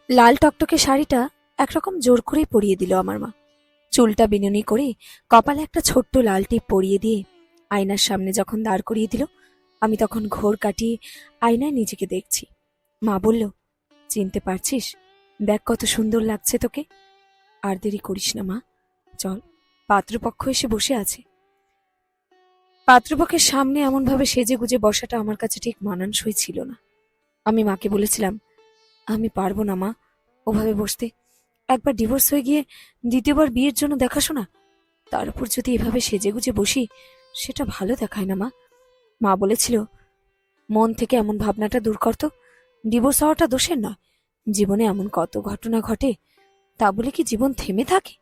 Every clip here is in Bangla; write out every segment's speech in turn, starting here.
লাল টকটকে শাড়িটা একরকম জোর করেই পরিয়ে দিল আমার মা। চুলটা বিনুনি করে কপালে একটা ছোট্ট লাল টিপ পরিয়ে দিয়ে আয়নার সামনে যখন দাঁড় করিয়ে দিল, আমি তখন ঘোর কাটিয়ে আয়নায় নিজেকে দেখছি। মা বলল, চিনতে পারছিস? দেখ কত সুন্দর লাগছে তোকে। আর দেরি করিস না মা, চল, পাত্রপক্ষ এসে বসে আছে। পাত্রপক্ষের সামনে এমনভাবে সেজে গুজে বসাটা আমার কাছে ঠিক মানানসই ছিল না। আমি মাকে বলেছিলাম, আমি পারবো না মা ওভাবে বসতে। একবার ডিভোর্স হয়ে গিয়ে দ্বিতীয়বার বিয়ের জন্য দেখাশোনা, তার উপর যদি এভাবে সেজেগুজে বসি, সেটা ভালো দেখায় না মা। মা বলেছিল, মন থেকে এমন ভাবনাটা দূর করতো। ডিভোর্স হওয়াটা দোষের নয়, জীবনে এমন কত ঘটনা ঘটে, তা বলে কি জীবন থেমে থাকে?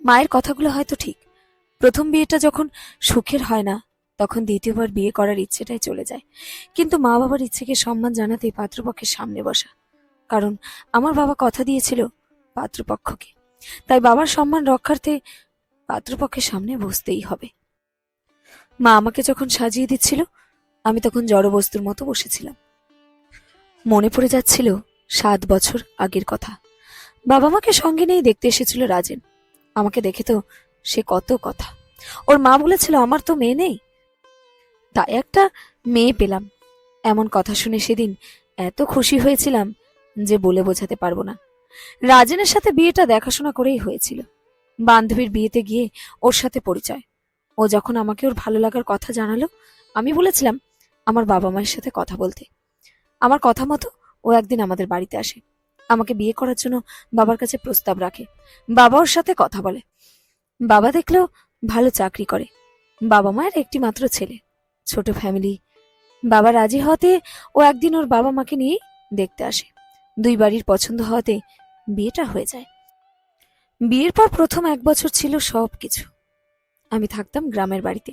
মায়ের কথাগুলো হয়তো ঠিক। প্রথম বিয়েটা যখন সুখের হয় না, তখন দ্বিতীয়বার বিয়ে করার ইচ্ছেটাই চলে যায়। কিন্তু মা বাবার ইচ্ছেকে সম্মান জানাতেই পাত্রপক্ষের সামনে বসা। কারণ আমার বাবা কথা দিয়েছিল পাত্রপক্ষকে, তাই বাবার সম্মান রক্ষার্থে পাত্রপক্ষের সামনে বসতেই হবে। মা আমাকে যখন সাজিয়ে দিচ্ছিল, আমি তখন জড়বস্তুর মতো বসেছিলাম। মনে পড়ে যাচ্ছিল 7 বছর আগের কথা। বাবা মাকে সঙ্গে নিয়ে দেখতে এসেছিল রাজেন। আমাকে দেখে তো সে কত কথা। ওর মা বলেছিল আমার তো মেয়ে নেই, তাই একটা মেয়ে পেলাম। এমন কথা শুনে সেদিন এত খুশি হয়েছিলাম যে বলে বোঝাতে পারবো না। রাজেনের সাথে বিয়েটা দেখাশোনা করেই হয়েছিল। বান্ধবীর বিয়েতে গিয়ে ওর সাথে পরিচয়। ও যখন আমাকে ওর ভালো লাগার কথা জানালো, আমি বলেছিলাম আমার বাবা মায়ের সাথে কথা বলতে। আমার কথা মতো ও একদিন আমাদের বাড়িতে আসে। আমাকে বিয়ে করার জন্য বাবার কাছে প্রস্তাব রাখে। বাবা ওর সাথে কথা বলে। বাবা দেখলেও ভালো চাকরি করে। বাবা মায়ের একটি মাত্র ছেলে, ছোট ফ্যামিলি। বাবা রাজি হতে ও একদিন ওর বাবা মাকে নিয়ে দেখতে আসে। দুই বাড়ির পছন্দ হওয়াতে বিয়েটা হয়ে যায়। বিয়ের পর প্রথম 1 বছর ছিল সবকিছু। আমি থাকতাম গ্রামের বাড়িতে,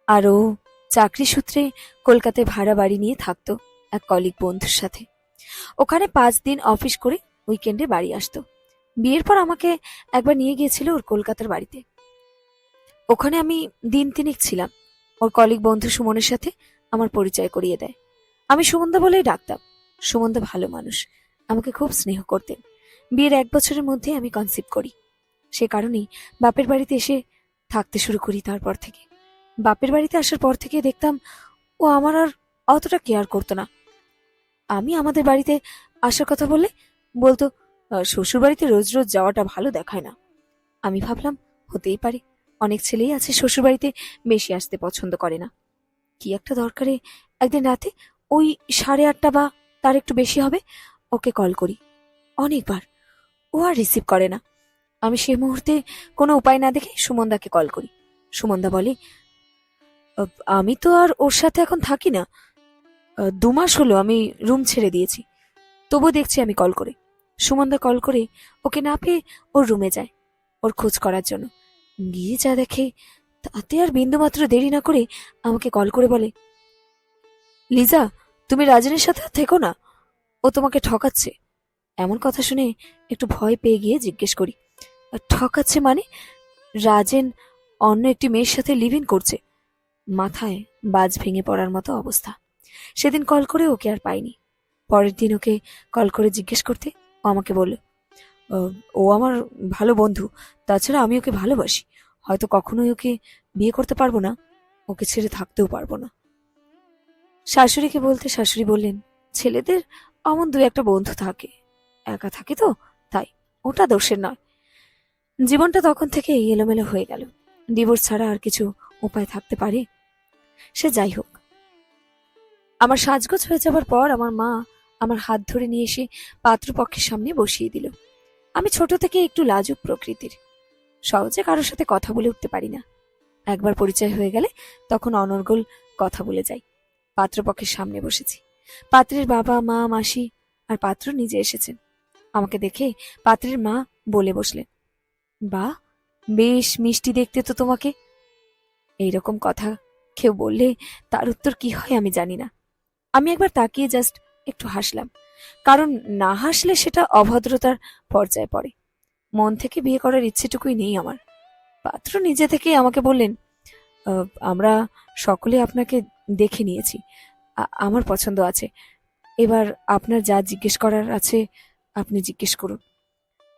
আর ও চাকরি সূত্রে কলকাতায় ভাড়া বাড়ি নিয়ে থাকতো এক কলিগ বন্ধুর সাথে। ওখানে 5 দিন অফিস করে উইকেন্ডে বাড়ি আসতো। বিয়ের পর আমাকে একবার নিয়ে গিয়েছিল ওর কলকাতার বাড়িতে। ওখানে আমি দিন তিনেক ছিলাম। ওর কলিগ বন্ধু সুমনের সাথে আমার পরিচয় করিয়ে দেয়। আমি সুমনদা বলেই ডাকতাম। সুমনদা ভালো মানুষ, আমাকে খুব স্নেহ করতেন। বিয়ের 1 বছরের মধ্যে আমি কনসিভ করি। সে কারণেই বাপের বাড়িতে এসে থাকতে শুরু করি। তারপর থেকে, বাপের বাড়িতে আসার পর থেকে দেখতাম ও আমার আর অতটা কেয়ার করতো না। আমি আমাদের বাড়িতে আসার কথা বললে বলতো, শ্বশুর বাড়িতে রোজ রোজ যাওয়াটা ভালো দেখায় না। আমি ভাবলাম, হতেই পারে, অনেক ছেলেই আছে শ্বশুর বাড়িতে বেশি আসতে পছন্দ করে না। কি একটা দরকারে একদিন রাতে ওই 8:30 বা তার একটু বেশি হবে, ওকে কল করি অনেকবার। ও আর রিসিভ করে না। আমি সে মুহূর্তে কোনো উপায় না দেখে সুমনদাকে কল করি। সুমনদা বলে, আমি তো আর ওর সাথে এখন থাকি না। 2 মাস হলো আমি রুম ছেড়ে দিয়েছি। তবু দেখছি আমি কল করে। সুমনদা কল করে ওকে না পেয়ে ওর রুমে যায় ওর খোঁজ করার জন্য। গিয়ে যা দেখে, তাতে আর বিন্দুমাত্র দেরি না করে আমাকে কল করে বলে, লিজা, তুমি রাজনের সাথে আর থেকো না, ও তোমাকে ঠকাচ্ছে। এমন কথা শুনে একটু ভয় পেয়ে গিয়ে জিজ্ঞেস করি, ঠকাচ্ছে মানে? রাজেন অন্য একটি মেয়ের সাথে লিভ ইন করছে। মাথায় বাজ ভেঙে পড়ার মতো অবস্থা। সেদিন কল করে ওকে আর পাইনি। পরের দিন ওকে কল করে জিজ্ঞেস করতে ও আমাকে বলল, ও আমার ভালো বন্ধু, তাছাড়া আমি ওকে ভালোবাসি। হয়তো কখনোই ওকে বিয়ে করতে পারবো না, ওকে ছেড়ে থাকতেও পারবো না। শাশুড়িকে বলতে শাশুড়ি বললেন, ছেলেদের অমন 2-1টা বন্ধু থাকে, একা থাকে তো, তাই, ওটা দোষের নয়। জীবনটা তখন থেকে এলোমেলো হয়ে গেল। ডিভোর্স ছাড়া আর কিছু উপায় থাকতে পারে? সে যাই হোক, আমার সাজগোজ হয়ে যাবার পর আমার মা আমার হাত ধরে নিয়ে এসে পাত্রপক্ষের সামনে বসিয়ে দিল। আমি ছোট থেকে একটু লাজুক প্রকৃতির, সহজে কারোর সাথে কথা বলে উঠতে পারি না। একবার পরিচয় হয়ে গেলে তখন অনর্গল কথা বলে যাই। পাত্রপক্ষের সামনে বসেছি। পাত্রের বাবা মা মাসি আর পাত্র নিজে এসেছেন। আমাকে দেখে পাত্রের মা বলে বসলেন, বাহ, বেশ মিষ্টি দেখতে তো তোমাকে। এইরকম কথা কেউ বললে তার উত্তর কি হয় আমি জানি না। আমি একবার তাকিয়ে জাস্ট একটু হাসলাম, কারণ না হাসলে সেটা অভদ্রতার পর্যায়ে পড়ে। মন থেকে বিয়ে করার ইচ্ছেটুকুই নেই আমার। পাত্র নিজে থেকেই আমাকে বললেন, আমরা সকলে আপনাকে দেখে নিয়েছি, আমার পছন্দ আছে। এবার আপনার যা জিজ্ঞেস করার আছে আপনি জিজ্ঞেস করুন।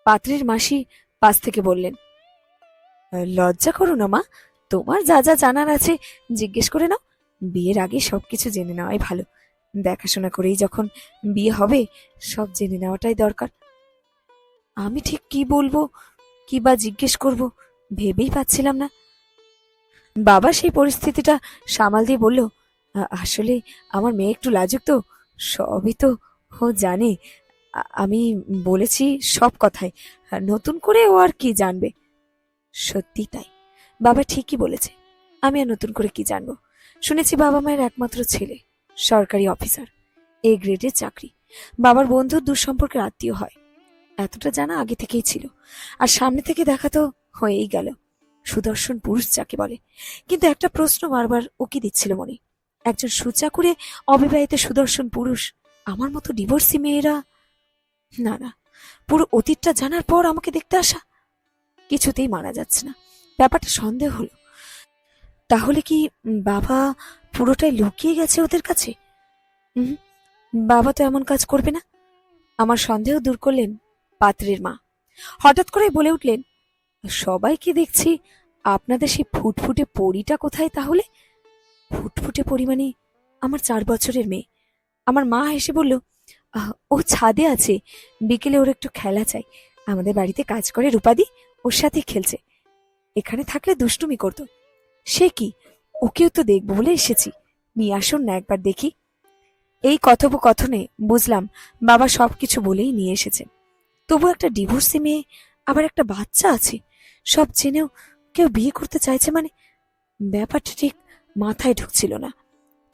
পাত্রের মাসি পাশ থেকে বললেন, লজ্জা করো না মা, তোমার যা যা জানার আছে জিজ্ঞেস করে নাও। বিয়ের আগে সবকিছু জেনে নেওয়াই ভালো। দেখাশোনা করেই যখন বিয়ে হবে, সব জেনে নেওয়াটাই দরকার। আমি ঠিক কি বলবো, কি বা জিজ্ঞেস করব, ভেবেই পাচ্ছিলাম না। বাবা সেই পরিস্থিতিটা সামাল দিয়ে বলল, আসলে আমার মেয়ে একটু লাজুক তো, সবই তো ও জানে। আমি বলেছি সব কথাই, নতুন করে ও আর কি জানবে। সত্যি তাই, বাবা ঠিকই বলেছে। আমি আর নতুন করে কি জানবো? শুনেছি বাবা মায়ের একমাত্র ছেলে, সরকারি অফিসার, এ গ্রেডের চাকরি, বাবার বন্ধুর দুঃসম্পর্কের আত্মীয় হয়। এতটা জানা আগে থেকেই ছিল, আর সামনে থেকে দেখা তো হয়েই গেল। সুদর্শন পুরুষ যাকে বলে। কিন্তু একটা প্রশ্ন বারবার উকি দিচ্ছিল মনে, একজন সুচাকুরে অবিবাহিত সুদর্শন পুরুষ আমার মতো ডিভোর্সি মেয়েরা, না না, পুরো অতীতটা জানার পর আমাকে দেখতে আসা কিছুতেই মানা যাচ্ছে না। ব্যাপারটা সন্দেহ হলো। তাহলে কি বাবা পুরোটাই লুকিয়ে গেছে ওদের কাছে? হুম, বাবা তো এমন কাজ করবে না। আমার সন্দেহ দূর করলেন পাত্রের মা। হঠাৎ করে বলে উঠলেন, সবাইকে দেখছি, আপনাদের সেই ফুটফুটে পরীটা কোথায় তাহলে? ফুটফুটে পরী মানে আমার 4 বছরের মেয়ে। আমার মা হেসে বলল, ও ছাদে আছে, বিকেলে ওর একটু খেলা চাই। আমাদের বাড়িতে কাজ করে রূপাদি, ওর সাথে খেলছে। এখানে থাকলে দুষ্টুমি করতো। সে কি, ওকেও তো দেখবো বলে এসেছি, নিয়ে আসুন না একবার দেখি। এই কথোপকথনে বুঝলাম বাবা সবকিছু বলেই নিয়ে এসেছেন। তবু একটা ডিভোর্সি মেয়ে, আবার একটা বাচ্চা আছে, সব জেনেও কেউ বিয়ে করতে চাইছে মানে, ব্যাপারটা ঠিক মাথায় ঢুকছিল না।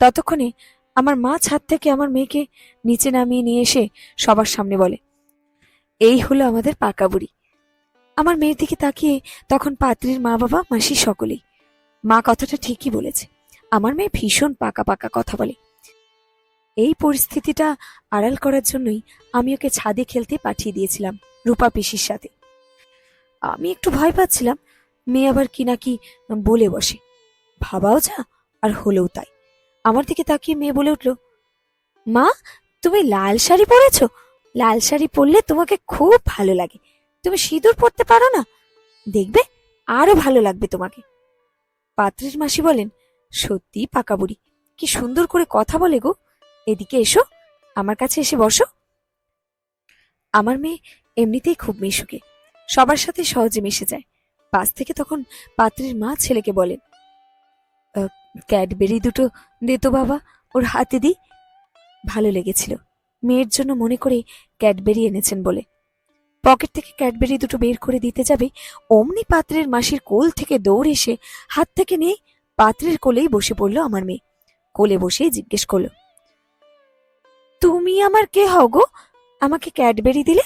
ততক্ষণে আমার মা ছাদ থেকে আমার মেয়েকে নিচে নামিয়ে নিয়ে এসে সবার সামনে বলে, এই হলো আমাদের পাকা বুড়ি। আমার মেয়ের দিকে তাকিয়ে তখন পাত্রীর মা বাবা মাসি সকলেই। মা কথাটা ঠিকই বলেছে, আমার মেয়ে ভীষণ পাকা পাকা কথা বলে। এই পরিস্থিতিটা আড়াল করার জন্যই আমি ওকে ছাদে খেলতে পাঠিয়ে দিয়েছিলাম রূপা পিসির সাথে। আমি একটু ভয় পাচ্ছিলাম মেয়ে আবার কি নাকি বলে বসে। ভাবাও যা, আর হলেও তাই। আমার দিকে তাকিয়ে মেয়ে বলে উঠল, মা, তুমি লাল শাড়ি পরেছো? লাল শাড়ি পরলে তোমাকে খুব ভালো লাগে। তুমি সিঁদুর পরতে পারো না? দেখবে আরো ভালো লাগবে তোমাকে। পাত্রের মাসি বলেন, সত্যি পাকা বুড়ি, কি সুন্দর করে কথা বলে গো। এদিকে এসো, আমার কাছে এসে বসো। আমার মেয়ে এমনিতেই খুব মিশুকে, সবার সাথে সহজে মিশে যায়। পাশ থেকে তখন পাত্রের মা ছেলেকে বলেন, ক্যাডবেরি দুটো দে তো বাবা, ওর হাতে দি। ভালো লেগেছিল মেয়ের জন্য মনে করে ক্যাডবেরি এনেছেন বলে। পকেট থেকে ক্যাডবেরি দুটো বের করে দিতে যাবে, অমনি পাত্রের মাসির কোল থেকে দৌড় এসে হাত থেকে নিয়ে পাত্রের কোলেই বসে পড়ল আমার মেয়ে। কোলে বসেই জিজ্ঞেস করলো, তুমি আমার কে হও গো, আমাকে ক্যাডবেরি দিলে?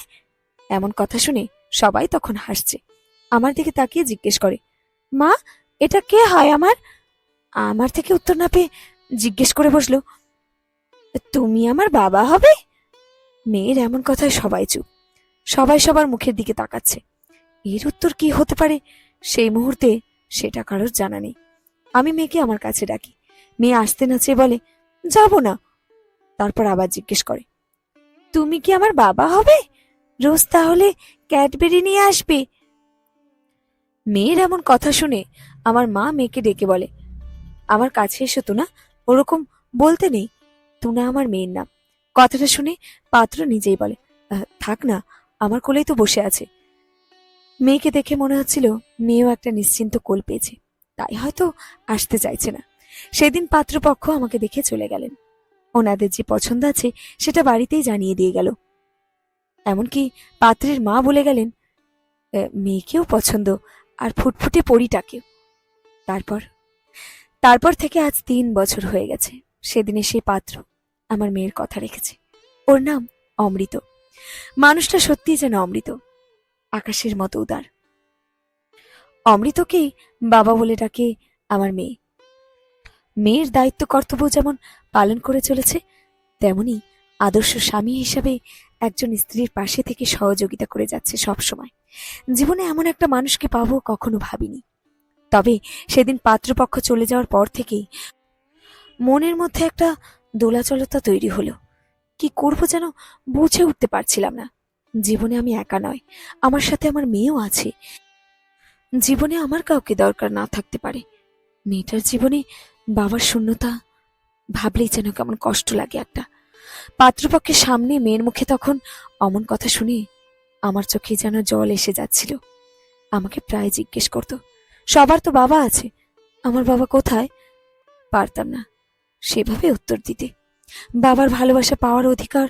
এমন কথা শুনে সবাই তখন হাসছে। আমার দিকে তাকিয়ে জিজ্ঞেস করে, মা, এটা কে হয় আমার? আমার থেকে উত্তর না পেয়ে জিজ্ঞেস করে বসলো, তুমি আমার বাবা হবে? মেয়ের এমন কথায় সবাই চুপ, সবাই সবার মুখের দিকে তাকাচ্ছে। এর উত্তর কি হতে পারে সেই মুহূর্তে সেটা কারোর জানা নেই। আমি মেয়েকে আমার কাছে ডাকি, মেয়ে আসতে না চেয়ে বলে, যাব না। তারপর আবার জিজ্ঞেস করে, তুমি কি আমার বাবা হবে? রোজ তাহলে ক্যাডবেরি নিয়ে আসবে? মেয়ের এমন কথা শুনে আমার মা মেয়েকে ডেকে বলে, আমার কাছে এসো তো না, ওরকম বলতে নেই, তুনা আমার মেয়ের নাম। কথাটা শুনে পাত্র নিজেই বলে, থাক না, আমার কোলেই তো বসে আছে। মেয়েকে দেখে মনে হচ্ছিল মেয়েও একটা নিশ্চিন্ত কোল পেয়েছে, তাই হয়তো আসতে চাইছে না। সেদিন পাত্রপক্ষ আমাকে দেখে চলে গেলেন। ওনাদের যে পছন্দ আছে সেটা বাড়িতেই জানিয়ে দিয়ে গেল। এমনকি পাত্রের মা বলে গেলেন, মেয়েকেও পছন্দ, আর ফুটফুটে পরিটাকেও। তারপর তারপর থেকে আজ 3 বছর হয়ে গেছে সেদিনে সেই পাত্র আমার মেয়ের কথা রেখেছে। ওর নাম অমৃত। মানুষটা সত্যি যেন অমৃত, আকাশের মতো উদার। অমৃতকেই বাবা বলে ডাকে আমার মেয়ে। মেয়ের দায়িত্ব কর্তব্য যেমন পালন করে চলেছে, তেমনি আদর্শ স্বামী হিসাবে একজন স্ত্রীর পাশে থেকে সহযোগিতা করে যাচ্ছে সব সময়। জীবনে এমন একটা মানুষকে পাবো কখনো ভাবিনি। তবে সেদিন পাত্রপক্ষ চলে যাওয়ার পর থেকেই মনের মধ্যে একটা দোলাচলতা তৈরি হলো। কি করব যেন বুঝে উঠতে পারছিলাম না। জীবনে আমি একা নয়, আমার সাথে আমার মেয়েও আছে। জীবনে আমার কাউকে দরকার না থাকতে পারে, মেয়েটার জীবনে বাবার শূন্যতা ভাবলেই যেন কেমন কষ্ট লাগে একটা। পাত্রপক্ষের সামনে মেয়ের মুখে তখন অমন কথা শুনে আমার চোখে যেন জল এসে যাচ্ছিল। আমাকে প্রায় জিজ্ঞেস করতো, সবার তো বাবা আছে, আমার বাবা কোথায়? পারতাম না সেভাবে উত্তর দিতে। বাবার ভালোবাসা পাওয়ার অধিকার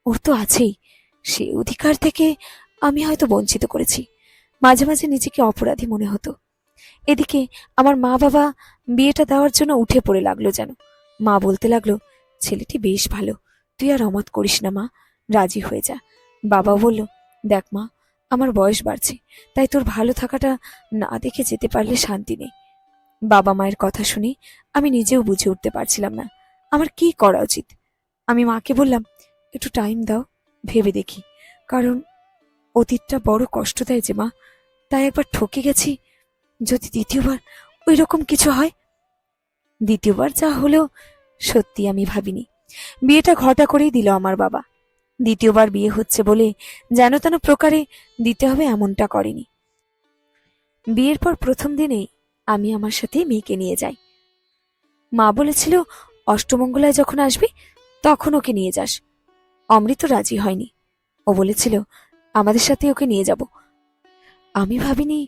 ওর তো আছেই, সে অধিকার থেকে আমি হয়তো বঞ্চিত করেছি। মাঝে মাঝে নিজেকে অপরাধী মনে হতো। এদিকে আমার মা বাবা বিয়েটা দেওয়ার জন্য উঠে পড়ে লাগলো যেন। মা বলতে লাগলো, ছেলেটি বেশ ভালো, তুই আর অমত করিস না মা, রাজি হয়ে যা। বাবা বলল, দেখ মা, আমার বয়স বাড়ছে, তাই তোর ভালো থাকাটা না দেখে যেতে পারলে শান্তি নেই। বাবা মায়ের কথা শুনে আমি নিজেও বুঝে উঠতে পারছিলাম না আমার কি করা উচিত। আমি মাকে বললাম, একটু টাইম দাও, ভেবে দেখি, কারণ অতীতটা বড় কষ্ট দেয় যে মা, তাই একবার ঠকে গেছি, যদি দ্বিতীয়বার ওই রকম কিছু হয়। দ্বিতীয়বার যা হলো সত্যি আমি ভাবিনি। বিয়েটা ঘটা করেই দিল আমার বাবা। দ্বিতীয়বার বিয়ে হচ্ছে বলে যেন তেন প্রকারে দিতে হবে এমনটা করেনি। বিয়ের পর প্রথম দিনেই আমি আমার সাথে মেয়েকে নিয়ে যাই। মা বলেছিল, অষ্টমঙ্গলায় যখন আসবি তখন ওকে নিয়ে যাস। অমৃত রাজি হয়নি, ও বলেছিল আমাদের সাথে ওকে নিয়ে যাব। আমি ভাবিনি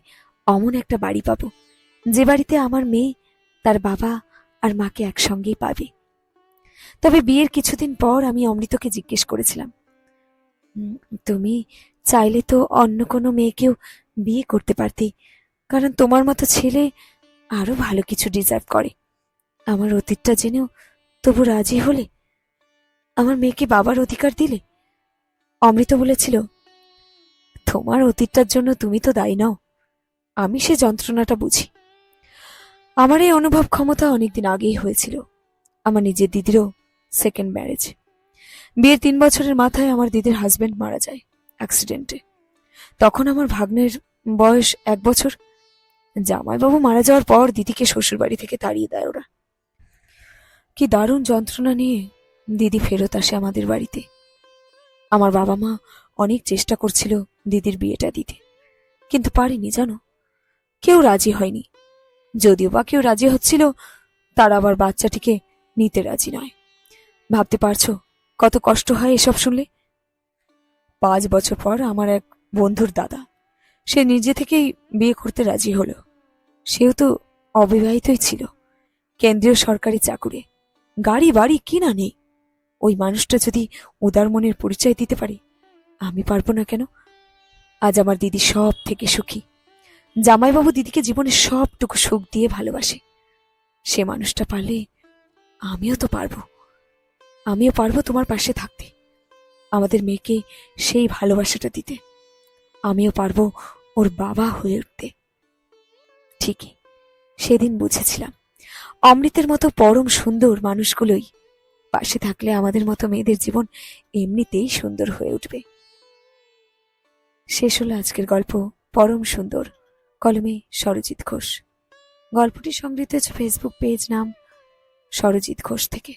অমন একটা বাড়ি পাবো, যে বাড়িতে আমার মেয়ে তার বাবা আর মাকে একসঙ্গেই পাবে। তবে বিয়ের কিছুদিন পর আমি অমৃতকে জিজ্ঞেস করেছিলাম, তুমি চাইলে তো অন্য কোনো মেয়েকেও বিয়ে করতে পারতে, কারণ তোমার মতো ছেলে আরো ভালো কিছু ডিজার্ভ করে। আমার অতীতটা জেনেও তবু রাজি হলে, আমার মেয়েকে বাবার অধিকার দিলে। অমৃত বলেছিল, তোমার অতীতটার জন্য তুমি তো দায়ী নও, আমি সে যন্ত্রণাটা বুঝি। আমার এই অনুভব ক্ষমতা অনেকদিন আগেই হয়েছিল। আমার নিজের দিদিরও সেকেন্ড ম্যারেজ। বিয়ের 3 বছরের মাথায় আমার দিদির হাজবেন্ড মারা যায় অ্যাক্সিডেন্টে। তখন আমার ভাগ্নের বয়স 1 বছর। জামাইবাবু মারা যাওয়ার পর দিদিকে শ্বশুর বাড়ি থেকে তাড়িয়ে দেয় ওরা। কি দারুণ যন্ত্রণা নিয়ে দিদি ফেরত আসে আমাদের বাড়িতে। আমার বাবা মা অনেক চেষ্টা করছিল দিদির বিয়েটা দিতে, কিন্তু পারেনি জানো, কেউ রাজি হয়নি। যদিও বা কেউ রাজি হচ্ছিল, তারা আবার বাচ্চাটিকে নিতে রাজি নয়। ভাবতে পারছো কত কষ্ট হয় এসব শুনলে। 5 বছর পর আমার এক বন্ধুর দাদা, সে নিজে থেকেই বিয়ে করতে রাজি হলো। সেও তো অবিবাহিতই ছিল, কেন্দ্রীয় সরকারি চাকুরে, গাড়ি বাড়ি কিনা নেই। ওই মানুষটা যদি উদার মনের পরিচয় দিতে পারে, আমি পারবো না কেন? আজ আমার দিদি সব থেকে সুখী। জামাইবাবু দিদিকে জীবনের সবটুকু সুখ দিয়ে ভালোবাসে। সে মানুষটা পারলে আমিও তো পারবো। আমিও পারবো তোমার পাশে থাকতে, আমাদের মেয়েকে সেই ভালোবাসাটা দিতে। আমিও পারবো ওর বাবা হয়ে উঠতে। ঠিকই, সেদিন বুঝেছিলাম অমৃতের মতো পরম সুন্দর মানুষগুলোই পাশে থাকলে আমাদের মতো মেয়েদের জীবন এমনিতেই সুন্দর হয়ে উঠবে। শেষ হলো আজকের গল্প পরম সুন্দর, কলমে সরজিৎ ঘোষ। গল্পটি সংগৃহীত হয়েছে ফেসবুক পেজ নাম সরজিৎ ঘোষ থেকে।